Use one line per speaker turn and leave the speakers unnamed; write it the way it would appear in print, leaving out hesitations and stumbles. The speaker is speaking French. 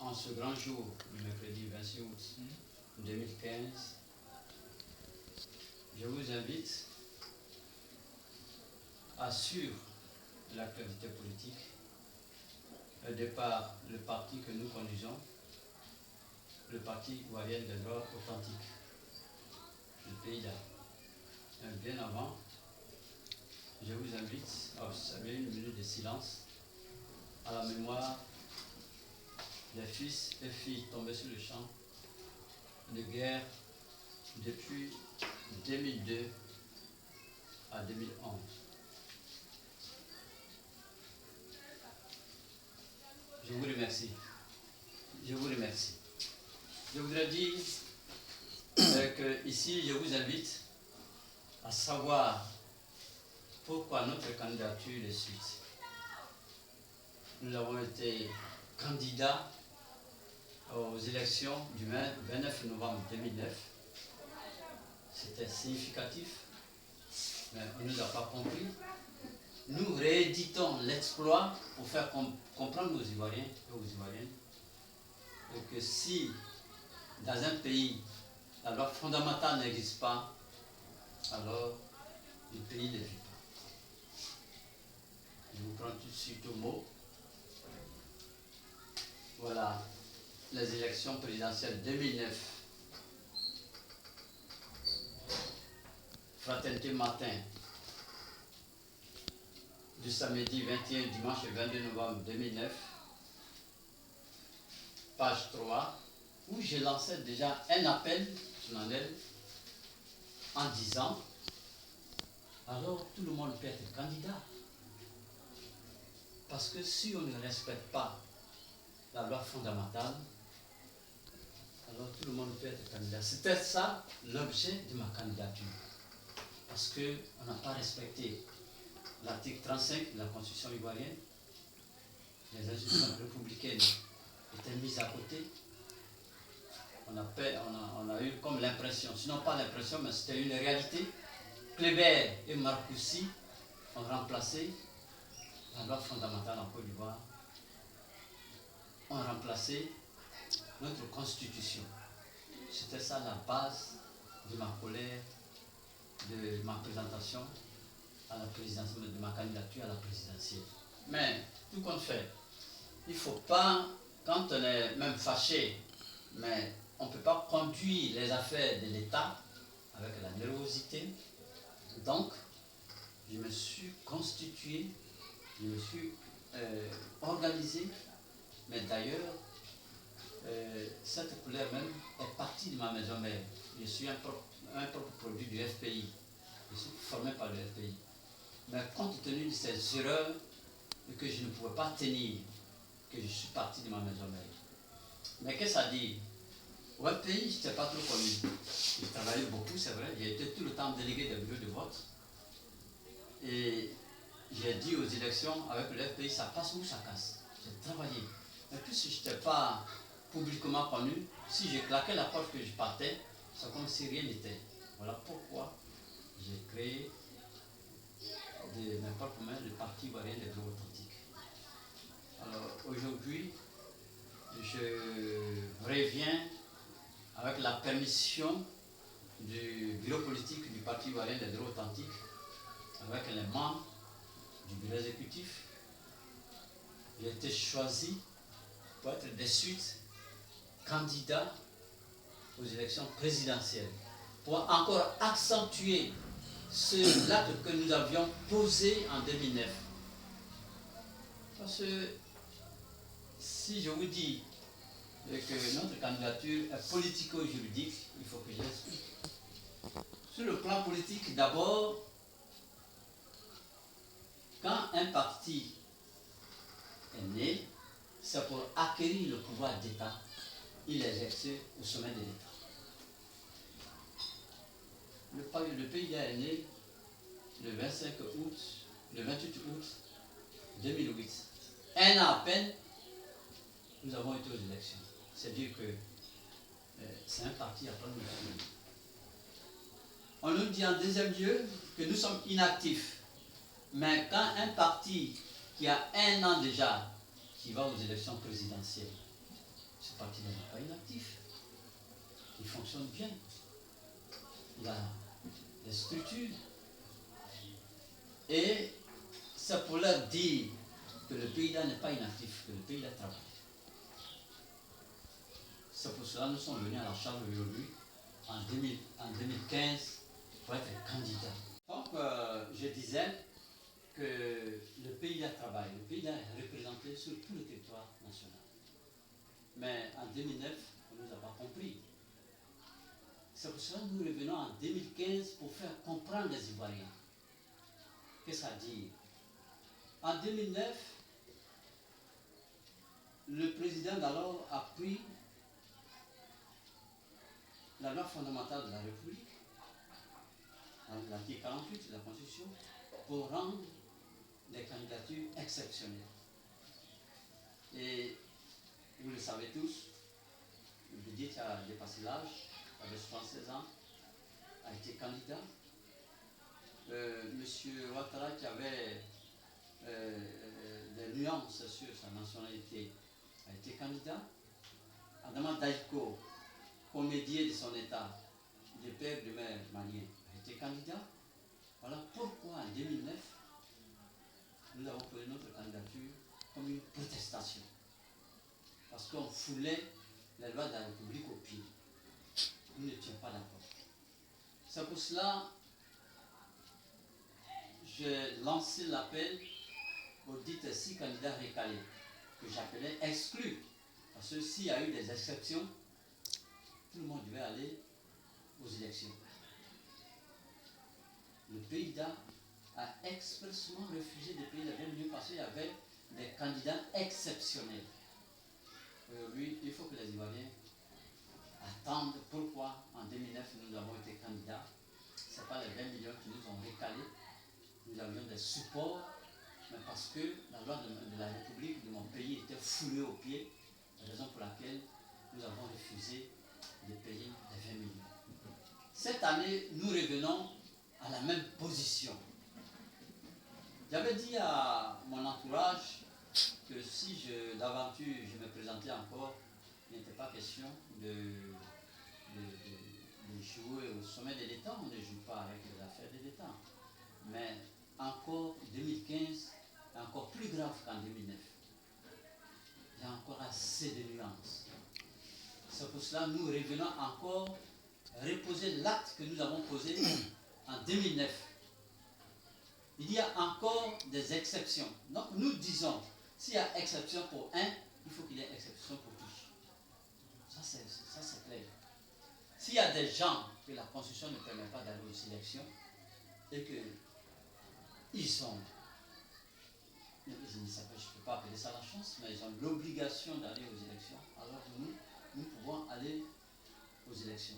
en ce grand jour, le mercredi 26 août 2015, je vous invite à suivre l'actualité politique de par le parti que nous conduisons, le Parti ivoirien des droits authentiques, le PIDA. Bien avant, je vous invite à observer une minute de silence à la mémoire des fils et filles tombés sur le champ de guerre depuis 2002 à 2011. Je vous remercie. Je vous remercie. Je voudrais dire que ici, je vous invite à savoir pourquoi notre candidature est suite. Nous avons été candidats aux élections du 29 novembre 2009. C'était significatif, mais on ne nous a pas compris. Nous rééditons l'exploit pour faire comprendre aux Ivoiriens et aux Ivoiriennes que si dans un pays la loi fondamentale n'existe pas, alors le pays ne vit pas. Je vous prends tout de suite au mot. Voilà les élections présidentielles 2009. Fraternité matin du samedi 21 dimanche 22 novembre 2009, page 3, où j'ai lancé déjà un appel solennel en disant alors tout le monde peut être candidat. Parce que si on ne respecte pas la loi fondamentale, alors tout le monde peut être candidat. C'était ça l'objet de ma candidature. Parce qu'on n'a pas respecté l'article 35 de la Constitution ivoirienne. Les institutions républicaines étaient mises à côté. On a eu comme l'impression, sinon pas l'impression, mais c'était une réalité. Kléber et Marcoussi ont remplacé la loi fondamentale en Côte d'Ivoire, ont remplacé notre constitution. C'était ça la base de ma colère, de ma présentation à la présidentielle, de ma candidature à la présidentielle. Mais tout compte fait, il ne faut pas, quand on est même fâché, mais on ne peut pas conduire les affaires de l'État avec la nervosité. Donc, je me suis constitué, je me suis organisé, mais d'ailleurs, cette couleur même est partie de ma maison mère. Je suis un propre produit du FPI. Je suis formé par le FPI. Mais compte tenu de ces erreurs que je ne pouvais pas tenir, que je suis parti de ma maison mère. Mais qu'est-ce que ça dit? Au FPI, je n'étais pas trop connu. J'ai travaillé beaucoup, c'est vrai. J'ai été tout le temps délégué des bureaux de vote. Et j'ai dit aux élections, avec le FPI, ça passe ou ça casse. J'ai travaillé. Mais puisque je n'étais pas publiquement connu, si je claquais la porte que je partais, c'est comme si rien n'était. Voilà pourquoi j'ai créé de mes propres mains le Parti ivoirien des droits authentiques. Alors aujourd'hui, je reviens avec la permission du bureau politique du Parti ivoirien des droits authentiques, avec les membres du bureau exécutif. J'ai été choisi pour être de suite candidat aux élections présidentielles, pour encore accentuer l'acte que nous avions posé en 2009. Parce que si je vous dis que notre candidature est politico-juridique, il faut que je l'explique. Sur le plan politique, d'abord, quand un parti est né, c'est pour acquérir le pouvoir d'État. Il est exercé au sommet de l'État. Le PIDA est né le 28 août 2008. Un an à peine, nous avons été aux élections. C'est dire que c'est un parti à prendre. On nous dit en deuxième lieu que nous sommes inactifs. Mais quand un parti qui a un an déjà, qui va aux élections présidentielles, Ce parti-là n'est pas inactif. Il fonctionne bien. Il a des structures. Et c'est pour leur dire que le pays-là n'est pas inactif, que le pays-là travaille. C'est pour cela que nous sommes venus à la Chambre aujourd'hui, en 2015, pour être candidats. Donc, je disais que le pays-là travaille. Le pays-là est représenté sur tout le territoire national. Mais en 2009, on ne nous a pas compris. C'est pour cela que nous revenons en 2015 pour faire comprendre les Ivoiriens. Qu'est-ce à dire? En 2009, le président d'alors a pris la loi fondamentale de la République, l'article 48 de la Constitution, pour rendre des candidatures exceptionnelles. Et vous le savez tous, le Bédit a dépassé l'âge, avait 76 ans, a été candidat. Monsieur Ouattara, qui avait des nuances sur sa nationalité, a été candidat. Adama Daïko, comédien de son état, de père de mère malien, a été candidat. Voilà pourquoi en 2009, nous avons posé notre candidature comme une protestation. Parce qu'on foulait les lois de la République au pied. Nous n'étions pas d'accord. C'est pour cela que j'ai lancé l'appel aux dites 6 candidats récalés, que j'appelais exclus. Parce que s'il y a eu des exceptions, tout le monde devait aller aux élections. Le PIDA a expressément refusé de payer les 20 millions parce qu'il y avait des candidats exceptionnels. Aujourd'hui, il faut que les Ivoiriens attendent pourquoi en 2009 nous avons été candidats. Ce n'est pas les 20 millions qui nous ont récalés. Nous avions des supports, mais parce que la loi de la République de mon pays était foulée aux pieds, raison pour laquelle nous avons refusé de payer les 20 millions. Cette année, nous revenons à la même position. J'avais dit à mon entourage que si d'aventure je me présentais encore, il n'était pas question de jouer au sommet de l'État. On ne joue pas avec les affaires de l'État. Mais encore 2015 est encore plus grave qu'en 2009. Il y a encore assez de nuances. C'est pour cela que nous revenons encore reposer l'acte que nous avons posé en 2009. Il y a encore des exceptions. Donc nous disons, s'il y a exception pour un, il faut qu'il y ait exception pour tous. Ça c'est clair. S'il y a des gens que la Constitution ne permet pas d'aller aux élections et qu'ils sont, je ne peux pas appeler ça la chance, mais ils ont l'obligation d'aller aux élections, alors nous pouvons aller aux élections.